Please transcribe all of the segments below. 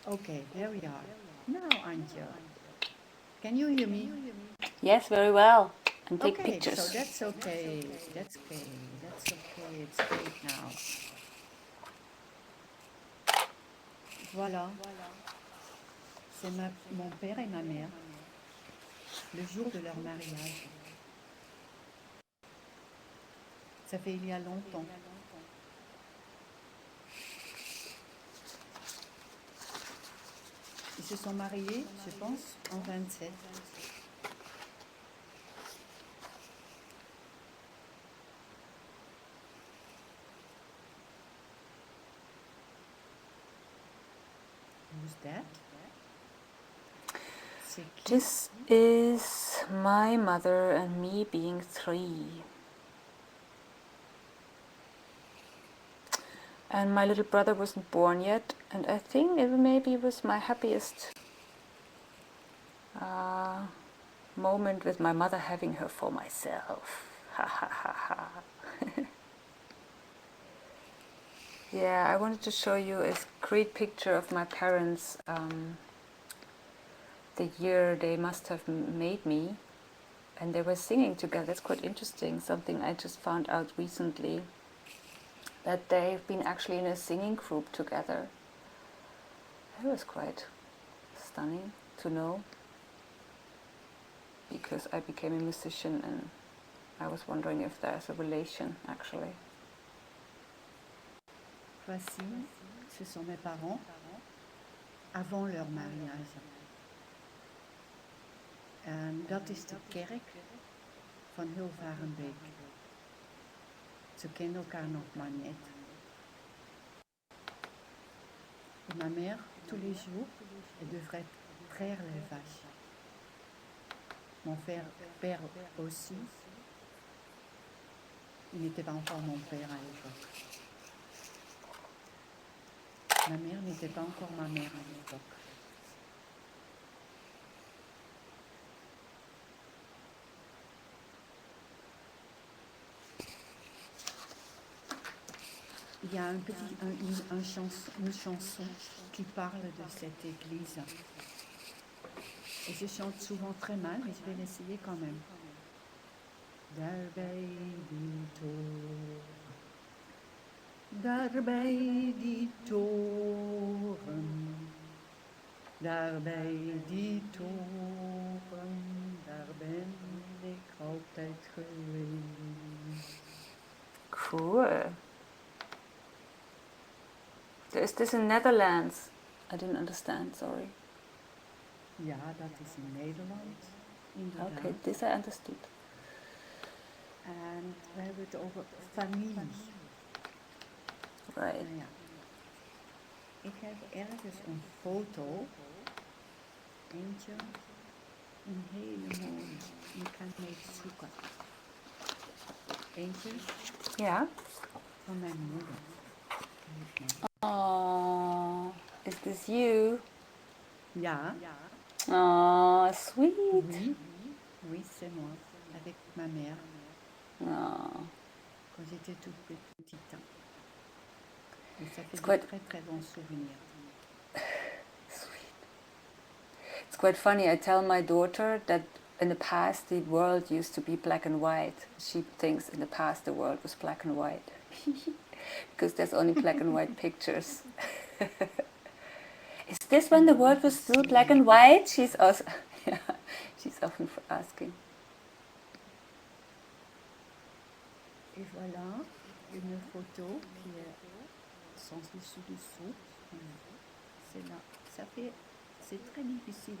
Okay, there we are. Now, Antje, can you hear me? Yes, very well. And take Okay, so pictures. that's okay. That's okay. That's okay. It's great now. Voilà, c'est mon père et ma mère, le jour de leur mariage. Ça fait il y a longtemps. Ils se sont mariés, je pense, en 27. Who's that? C'est qui? This is my mother and me being 3. And my little brother wasn't born yet, and I think it maybe was my happiest moment with my mother having her for myself. Ha ha ha ha. Yeah, I wanted to show you a great picture of my parents the year they must have made me, and they were singing together. That's quite interesting, something I just found out recently, that they've been actually in a singing group together. It was quite stunning to know, because I became a musician and I was wondering if there's a relation actually. Voici, ce sont mes parents avant leur mariage. En dat is de kerk van Hilvarenbeek. Ze kennen elkaar nog maar net. Et ma mère, tous les jours, elle devrait traire les vaches. Mon père aussi. Il n'était pas encore mon père à l'époque. Ma mère n'était pas encore ma mère à l'époque. Il y a une chanson qui parle de cette église. Et je chante souvent très mal, mais je vais l'essayer quand même. Daarbij die toren, daarbij die toren, daarbij die toren, daar ben ik altijd geweest. Cool. Is this in Netherlands? I didn't understand, sorry. Ja, dat is in Nederland, inderdaad. Okay, this I understood. En we hebben het over familie. Right. Nou ja. Ik heb ergens een foto. Eentje. Een hele mooie. Ik kan het even zoeken. Eentje. Ja. Van mijn moeder. Oh, is this you? Ja. Oh, sweet. Oui. Oui, c'est moi. Avec ma mère. Oh. Quand j'étais toute petite. Et ça fait quite... de très très bons souvenirs. Sweet. It's quite funny. I tell my daughter that in the past the world used to be black and white. She thinks in the past the world was black and white. Because there's only black and white pictures. Is this when the world was still black and white? She's also, yeah, she's often asking. Et voilà une photo qui est sans dessous. C'est là. C'est très difficile.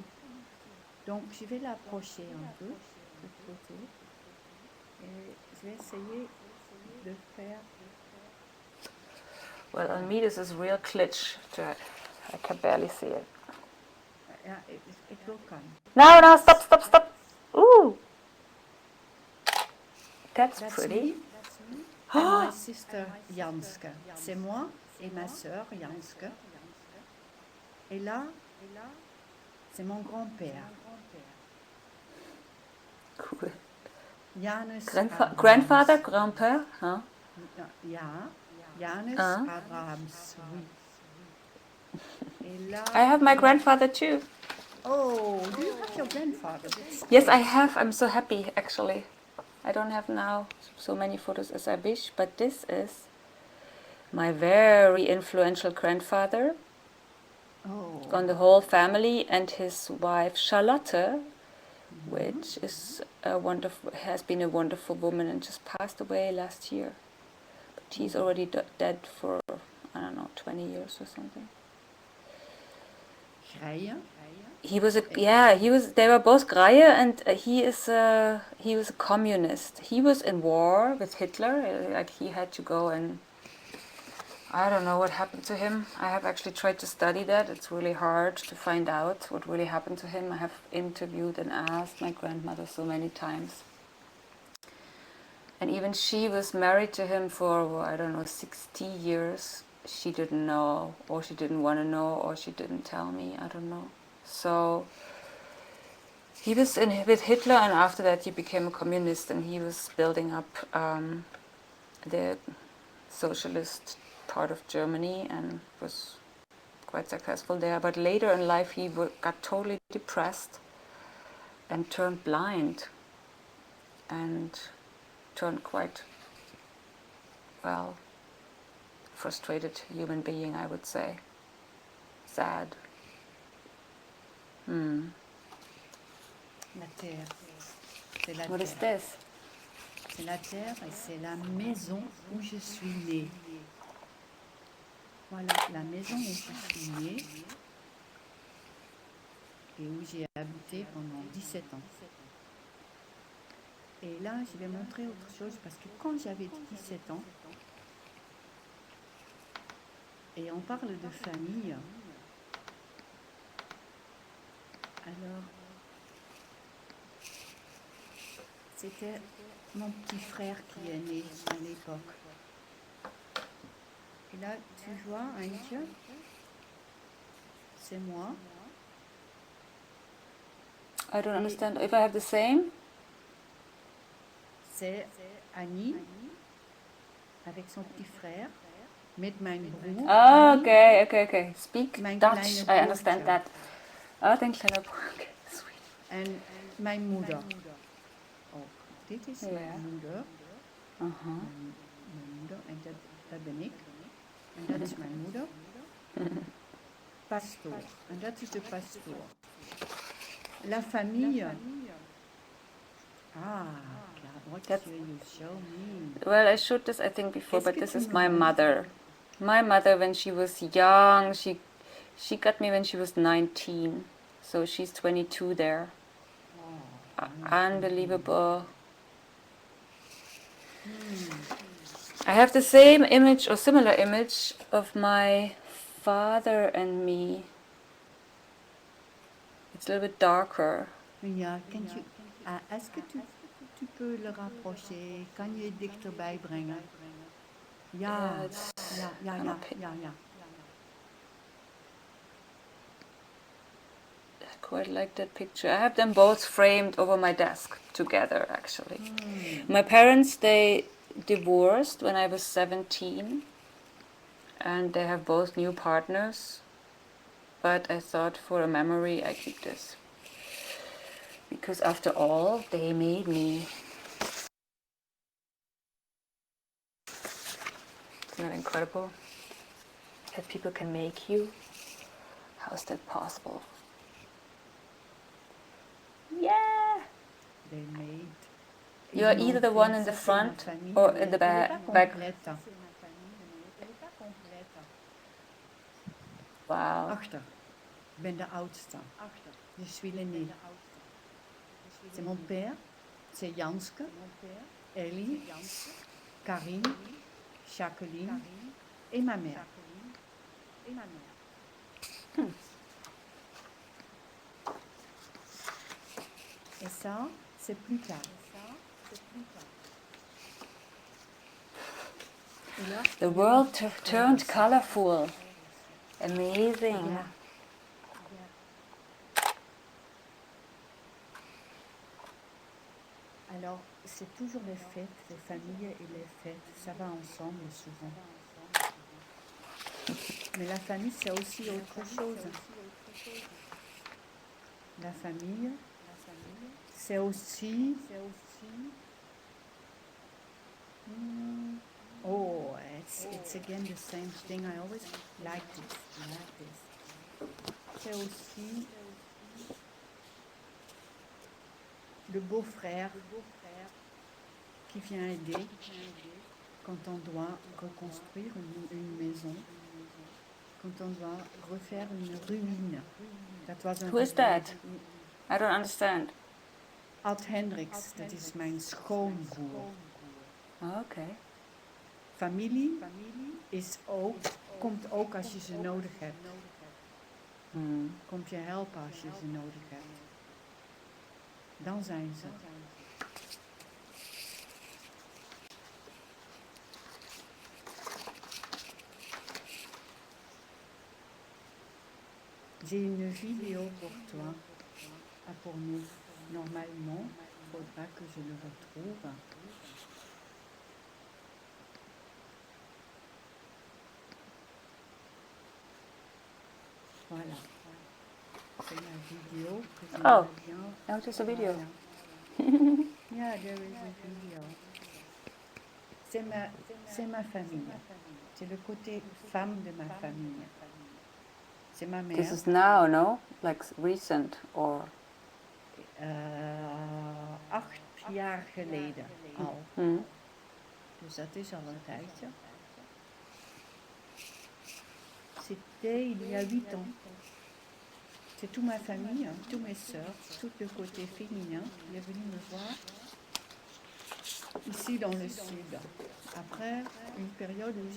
Donc je vais l'approcher un peu, cette photo. Et je vais essayer de faire. Well, on me this is real glitch. I can barely see it. Ja, ik wil kan. No, stop. Ooh. That's pretty. That's me. And my sister Janske. C'est moi et ma sœur Janske. Et là, c'est mon grand-père. Cool. Janus grandfather, grand-père, huh? Ja, Janus Abrahams, oui. Et là, I have my grandfather too. oh, do you have your grandfather? Yes, I have. I'm so happy, actually. I don't have now so many photos as I wish, but this is my very influential grandfather on the whole family, and his wife Charlotte, which is has been a wonderful woman and just passed away last year. But he's already dead for, I don't know, 20 years or something. Greie? He was they were both Greie, and he was a communist. He was in war with Hitler, like he had to go, and I don't know what happened to him. I have actually tried to study that. It's really hard to find out what really happened to him. I have interviewed and asked my grandmother so many times. And even she was married to him for, I don't know, 60 years. She didn't know, or she didn't want to know, or she didn't tell me. I don't know. So he was with Hitler, and after that he became a communist, and he was building up the socialist part of Germany and was quite successful there. But later in life he got totally depressed and turned blind and turned quite, well, frustrated human being, I would say. Sad. La terre. C'est la What terre. is this? C'est la terre et c'est la maison où je suis née. Voilà, la maison où je suis née et où j'ai habité pendant 17 ans. Et là, je vais montrer autre chose parce que quand j'avais 17 ans, et on parle de famille, alors c'était mon petit frère qui est né à l'époque. Et là, tu vois, Antye, c'est moi. I don't understand. If I have the same? C'est Annie avec son petit frère, met mijn broer. Oh, okay. Speak Mijn Dutch. kleine I understand broertje. that. Oh, dein kleiner Bruder. Okay, sweet. En mijn moeder. Ook. Dit is Ja. mijn moeder. Mijn moeder. En dat ben ik. En dat is mijn moeder. Pastoor. En dat is de pastoor. La famille. Ah, what should you show me? Well, I showed this I think before, but this is my mother. My mother, when she was young, she got me when she was 19, so she's 22 there. Unbelievable. I have the same image or similar image of my father and me. It's a little bit darker. Ja, est-ce que tu peux le rapprocher? Kan je het dichterbij brengen? Ja. I quite like that picture. I have them both framed over my desk together, actually. My parents, they divorced when I was 17, and they have both new partners, but I thought for a memory I keep this. Because after all, they made me. Isn't that incredible? That people can make you? How is that possible? Yeah! They made. You are either the one in the front or in the back. Wow. Achter. Ik ben de oudste. Je suis l'aîné. C'est mon père, c'est Janske, Ellie, Karine, Jacqueline et ma mère. Et ça, c'est plus tard. The world turned colorful. Amazing. Yeah. Alors, c'est toujours les fêtes, les familles et les fêtes, ça va ensemble souvent. Mais la famille, c'est aussi autre chose. La famille, c'est aussi... Oh, it's again the same thing. I always like this. C'est aussi le beau-frère qui vient aider quand on doit reconstruire une maison, quand on doit refaire une ruine. Dat was een Who is that? I don't understand. Ad Hendricks, dat is mijn schoonbroer. Okay. Familie komt ook als je ze nodig hebt. Komt je helpen als je ze nodig hebt. Dan zijn ze. J'ai une vidéo pour toi, pour nous. Normalement, il faudra que je le retrouve. Voilà. C'est la vidéo que j'aimerais bien. Oh, just a video. Voilà. Yeah, there is a video. C'est ma famille. C'est le côté femme de ma famille. C'est ma mère. This is now, no? Like recent or... 8 jaar geleden al. Dus dat is al een tijdje. C'était il y a 8 ans. C'est toute ma famille, tous mes sœurs, tout le côté féminin qui est venu me voir ici dans le sud. Après une période où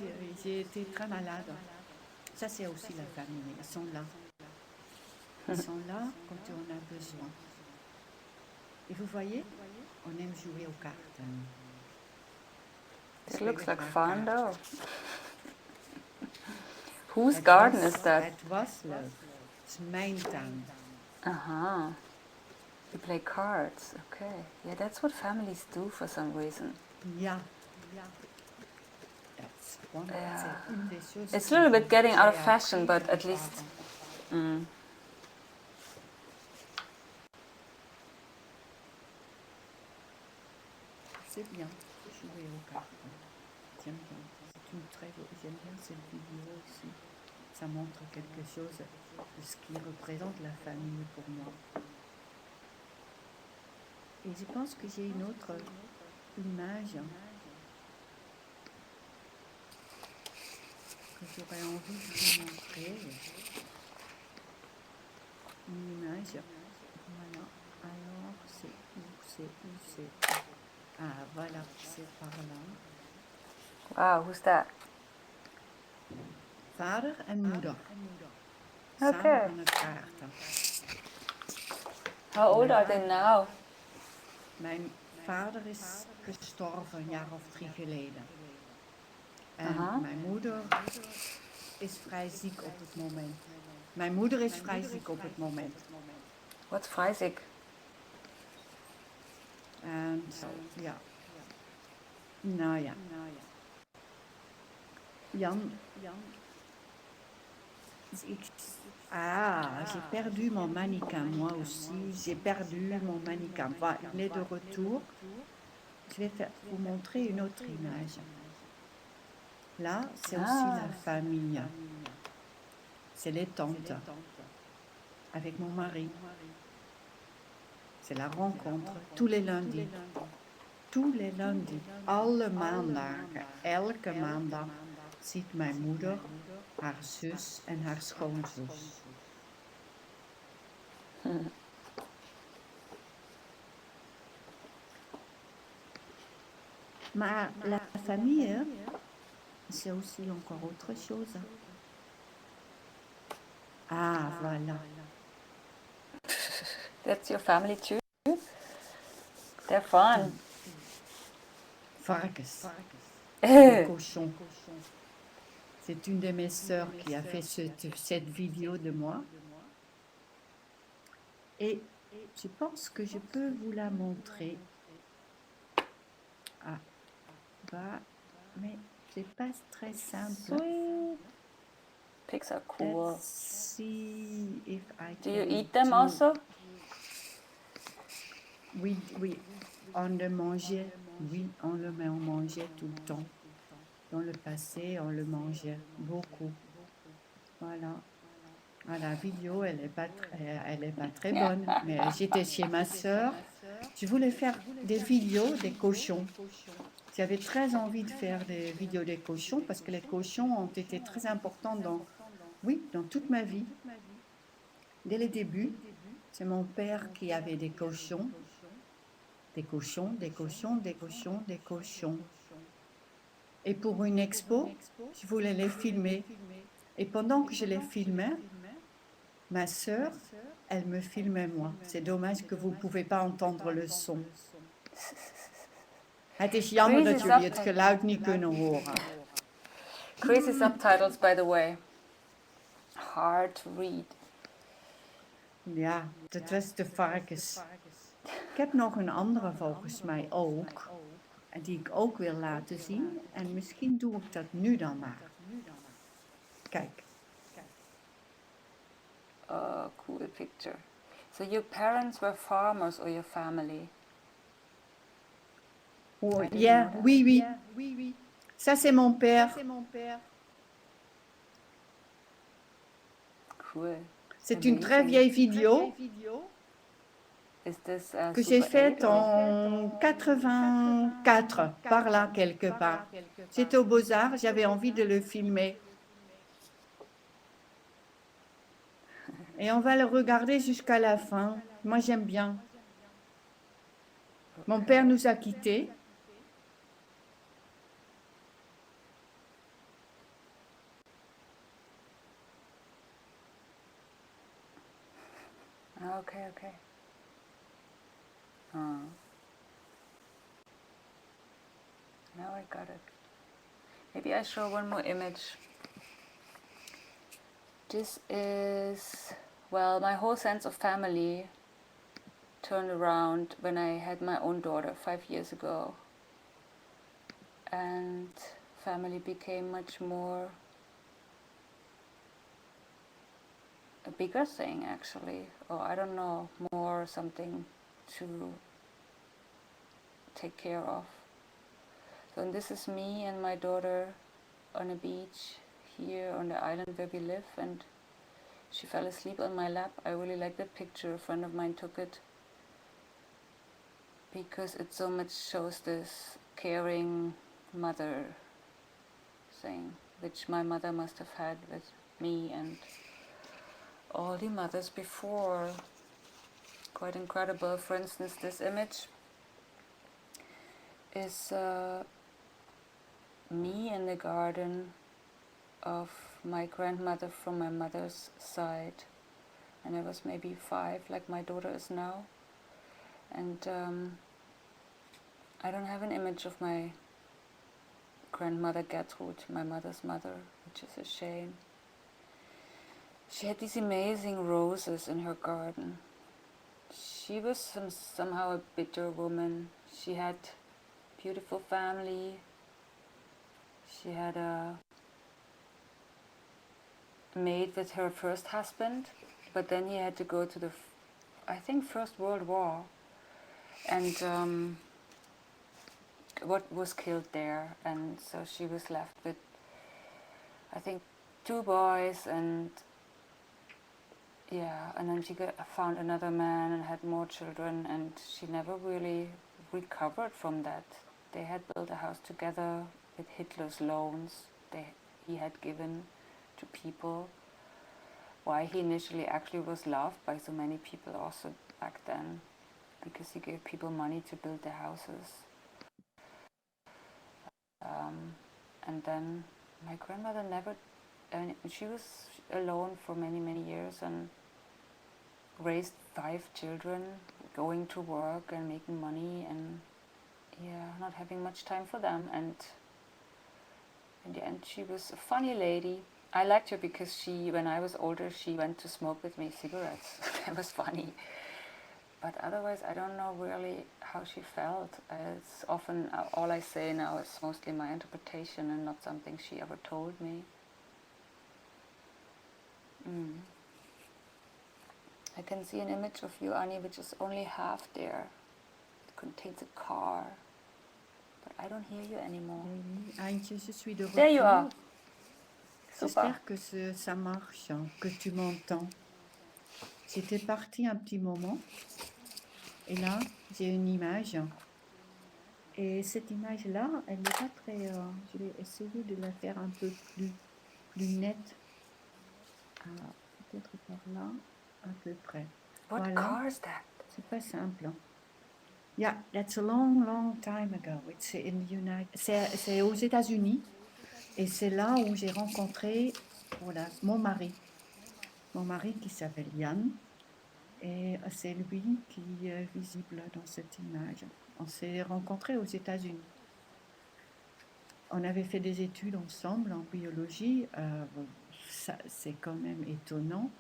j'ai été très malade. Ça c'est aussi la famille, ils sont là. Ils sont là quand on a besoin. Et vous voyez, on aime jouer aux cartes. It looks like fun though. Whose garden is that? Het was leuk. Het is mijn tuin. Aha. You play cards. Okay. Yeah, that's what families do for some reason. Ja. That's one. Yeah. It's a little bit getting out of fashion, but at least... C'est bien, jouer aux cartes. J'aime bien. J'aime bien cette vidéo aussi. Ça montre quelque chose de ce qui représente la famille pour moi. Et je pense que j'ai une autre image que j'aurais envie de vous montrer. Une image. Voilà. Alors, c'est où Ah, voilà, c'est par là. Wow, who's that? Vader en moeder. Okay. Samen aan het kaarten. How old are they now? Mijn vader is gestorven een jaar of 3 geleden. En mijn moeder is vrij ziek op het moment. Mijn moeder is vrij ziek op het moment. What's vrij ziek? En zo, ja. Nou ja. Jan. J'ai perdu mon manicam, moi aussi. J'ai perdu mon manicam. Voilà, il est de retour. Je vais vous montrer une autre image. Là, c'est aussi la famille. C'est les tantes. Avec mon mari. C'est la rencontre tous les lundis. Tous les lundis. Alle maandagen. Elke maandag ziet mijn moeder haar zus en haar schoonzus. Maar la famille, c'est aussi encore autre chose. Ah, voilà. That's your family too? They're fun. Varkens. Les cochons. C'est une de mes sœurs qui a fait cette vidéo de moi. Et je pense que je peux vous la montrer. Ah, bah, mais c'est pas très simple. Sweet. Pigs are cool. Let's see if I Do you can eat them do. also? Oui, on le mangeait. Oui, on le mangeait tout le temps. Dans le passé, on le mangeait beaucoup. Voilà. Ah, la vidéo, elle est pas très Yeah. bonne. Mais j'étais chez ma sœur. Je voulais faire des vidéos des cochons. J'avais très envie de faire des vidéos des cochons parce que les cochons ont été très importants dans toute ma vie. Dès le début, c'est mon père qui avait des cochons. Des cochons, des cochons, des cochons, des cochons. Et pour une expo, je voulais les filmer. Et pendant que je les filmais, ma sœur, elle me filmait moi. C'est dommage que vous ne pouvez pas entendre le son. Het is jammer dat jullie het geluid niet kunnen horen. Crazy subtitles, by the way. Hard to read. Ja, dat was de varkens. Ik heb nog een andere volgens mij ook. En die ik ook wil laten zien. En misschien doe ik dat nu dan maar. Kijk. Oh, cool picture. So your parents were farmers or your family? Oh, yeah, oui. Ça, c'est mon père. Cool. C'est une très vieille vidéo Is this que j'ai Super faite 8 or- en 84, par là, quelque part. J'étais aux Beaux-Arts, j'avais envie de le filmer. Et on va le regarder jusqu'à la fin. Moi, j'aime bien. Mon père nous a quittés. Okay. Oh. Now I got it. Maybe I show one more image. This is, well, my whole sense of family turned around when I had my own daughter 5 years ago. And family became much more a bigger thing, actually, or I don't know, more something to take care of. So and this is me and my daughter on a beach here on the island where we live, and she fell asleep on my lap. I really like that picture. A friend of mine took it because it so much shows this caring mother thing, which my mother must have had with me and all the mothers before. Quite incredible. For instance, this image is me in the garden of my grandmother from my mother's side, and I was maybe 5, like my daughter is now. And I don't have an image of my grandmother Gertrude, my mother's mother, which is a shame. She had these amazing roses in her garden. She was somehow a bitter woman. She had beautiful family. She had a maid with her first husband, but then he had to go to the, I think, First World War, and what was killed there, and so she was left with, I think, 2 boys, and yeah, and then she found another man and had more children, and she never really recovered from that. They had built a house together with Hitler's loans he had given to people. Why he initially actually was loved by so many people also back then, because he gave people money to build their houses. And then my grandmother never, she was alone for many, many years and raised 5 children, going to work and making money, and not having much time for them. And in the end, she was a funny lady. I liked her because when I was older, she went to smoke with me cigarettes. That was funny. But otherwise, I don't know really how she felt. It's often, all I say now is mostly my interpretation and not something she ever told me. I can see an image of you, Annie, which is only half there. It contains a car. But I don't hear you anymore. Oui, Antje, je suis de There you are. retour. Super. J'espère que ça marche, hein, que tu m'entends. J'étais partie un petit moment. Et là, j'ai une image. Et cette image-là, elle n'est pas très... je vais essayer de la faire un peu plus nette. Ah, peut-être par là, à peu près. What Voilà. car is that? C'est pas simple. Hein. Yeah, that's a long, long time ago. It's in the c'est aux États-Unis. Et c'est là où j'ai rencontré mon mari. Mon mari qui s'appelle Yann. Et c'est lui qui est visible dans cette image. On s'est rencontrés aux États-Unis. On avait fait des études ensemble en biologie. C'est quand même étonnant.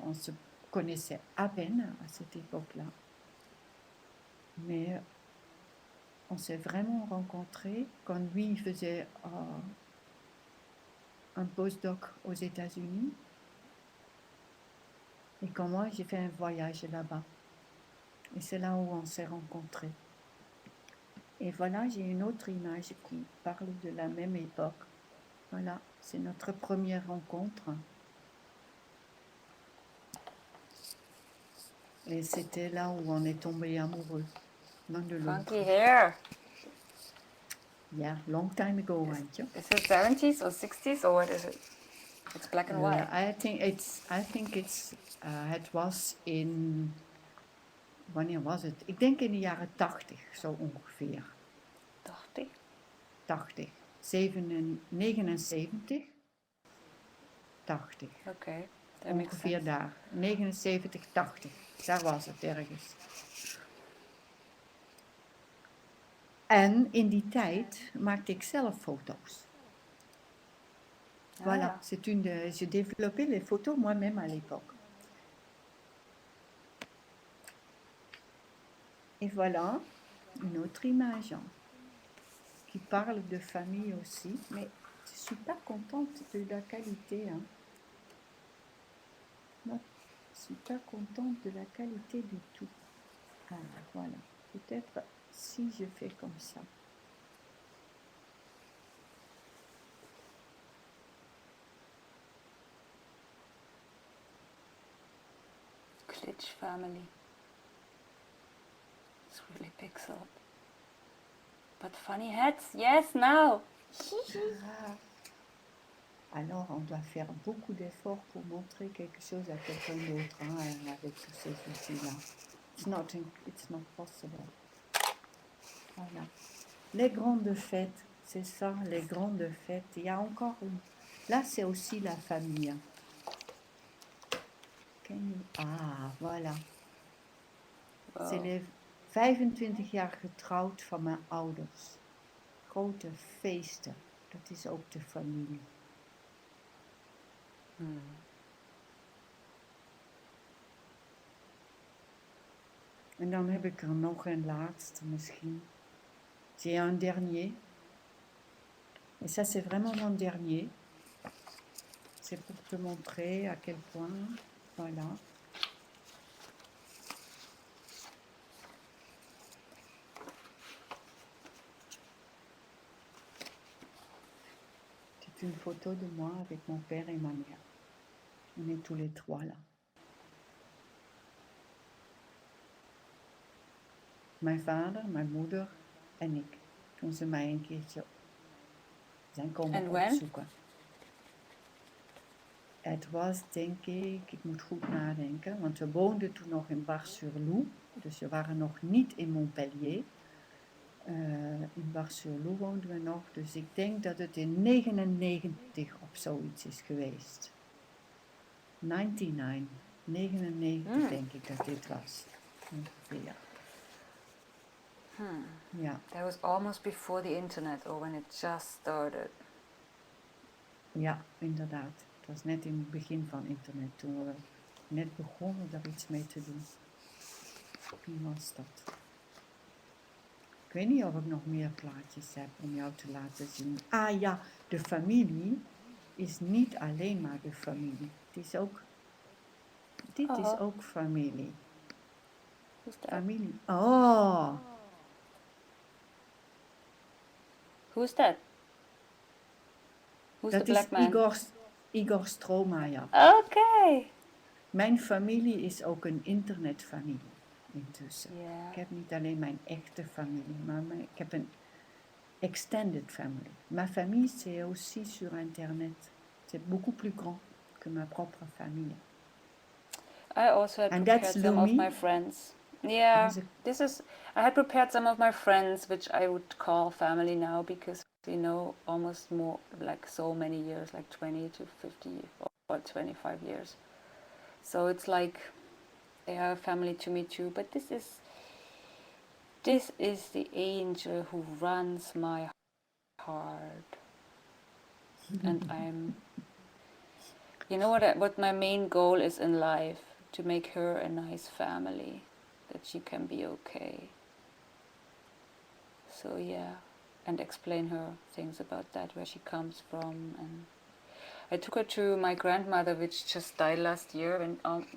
On se connaissait à peine à cette époque-là. Mais on s'est vraiment rencontrés quand lui faisait un postdoc aux États-Unis et quand moi j'ai fait un voyage là-bas. Et c'est là où on s'est rencontrés. Et voilà, j'ai une autre image qui parle de la même époque. Voilà, c'est notre première rencontre. Et c'était là où on est tombé amoureux, l'un de l'autre. Funky hair. Yeah, long time ago, Antje. Is it 70s or 60s or what is it? It's black and white. I think it was in... Wanneer was het? Ik denk in de jaren 80, zo ongeveer. 80? 80. 79, 80. Okay, that makes Ongeveer sense. daar. 79, 80. Daar was het ergens. En in die tijd maakte ik zelf foto's. Voilà, j'ai développé les photos moi-même à l'époque. Et voilà, une autre image qui parle de famille aussi, mais je ne suis pas contente de la qualité. Hein. Non, je ne suis pas contente de la qualité du tout. Alors voilà, peut-être si je fais comme ça. Glitch Family. It's really pixeled. But funny hats, yes, now. Alors, on doit faire beaucoup d'efforts pour montrer quelque chose à quelqu'un d'autre avec tous ces outils-là. It's not possible. Voilà. Les grandes fêtes, c'est ça, les grandes fêtes. Il y a encore une. Là, c'est aussi la famille. Ah, voilà. Wow. C'est les 25 jaar getrouwd van mijn ouders. Grote feesten, dat is ook de familie. En dan heb ik er nog een laatste misschien. J'ai un dernier. Et ça, c'est vraiment mon dernier. C'est pour te montrer à quel point, voilà. C'est une photo de moi avec mon père et ma mère. On est tous les trois là. Mijn vader, mijn moeder en ik. Toen ze mij een keertje zijn komen opzoeken. Het was denk ik moet goed nadenken, want we woonden toen nog in Bar-sur-Loup. Dus we waren nog niet in Montpellier. In Bar-sur-Loup woonden we nog. Dus ik denk dat het in 99 of zoiets is geweest. 99 denk ik dat dit was. Ongeveer. Ja. That was almost before the internet or when it just started. Ja, inderdaad. Het was net in het begin van internet, toen we net begonnen daar iets mee te doen. Wie was dat? Ik weet niet of ik nog meer plaatjes heb om jou te laten zien. Ah ja, de familie is niet alleen maar de familie. Dit is ook familie. Who's that? Familie. Oh, Who's that? Who's the dat is black man? Igor Stromayer. Okay. Mijn familie is ook een internetfamilie intussen. Yeah. Ik heb niet alleen mijn echte familie, maar ik heb een extended family. Ma famille, c'est aussi sur Internet. C'est beaucoup plus grand que ma propre famille. I also had And prepared that's some of Lumi. my friends. Yeah, Is I had prepared some of my friends, which I would call family now, because we know almost more, like so many years, like 20 to 50 or 25 years. So it's like they are family to me too. But this is the angel who runs my heart, and I'm. You know what my main goal is in life? To make her a nice family, that she can be okay. So yeah, and explain her things about that, where she comes from. And I took her to my grandmother, which just died last year,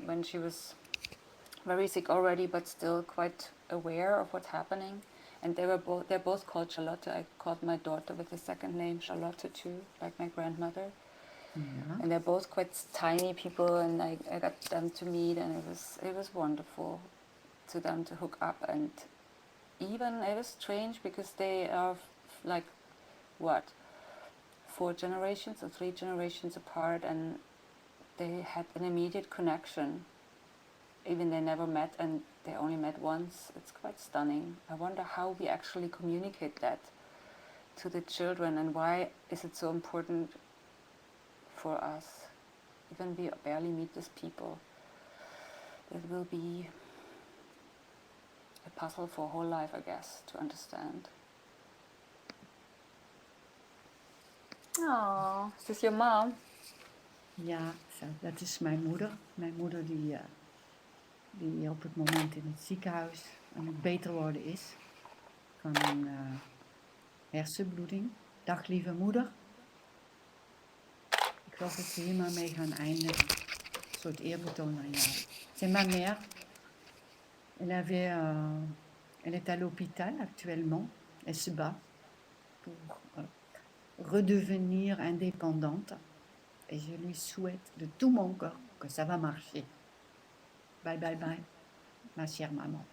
when she was very sick already, but still quite aware of what's happening. And they're both called Charlotte. I called my daughter with the second name Charlotte too, like my grandmother. Yeah. And they're both quite tiny people, and I got them to meet, and it was wonderful to them to hook up. And even it was strange because they are like what, 4 generations or 3 generations apart, and they had an immediate connection. Even they never met, and they only met once. It's quite stunning. I wonder how we actually communicate that to the children, and why is it so important for us? Even we barely meet these people. It will be a puzzle for whole life, I guess, to understand. Oh, is this your mom? Ja, dat is mijn moeder. Mijn moeder die op het moment in het ziekenhuis aan het beter worden is van een hersenbloeding. Dag lieve moeder. Ik geloof dat we hier maar mee gaan eindigen. Een soort eerbetoon aan jou. C'est ma mère. Elle est à l'hôpital actuellement. Elle se bat pour redevenir indépendante. Et je lui souhaite de tout mon cœur que ça va marcher. Bye bye bye, ma chère maman.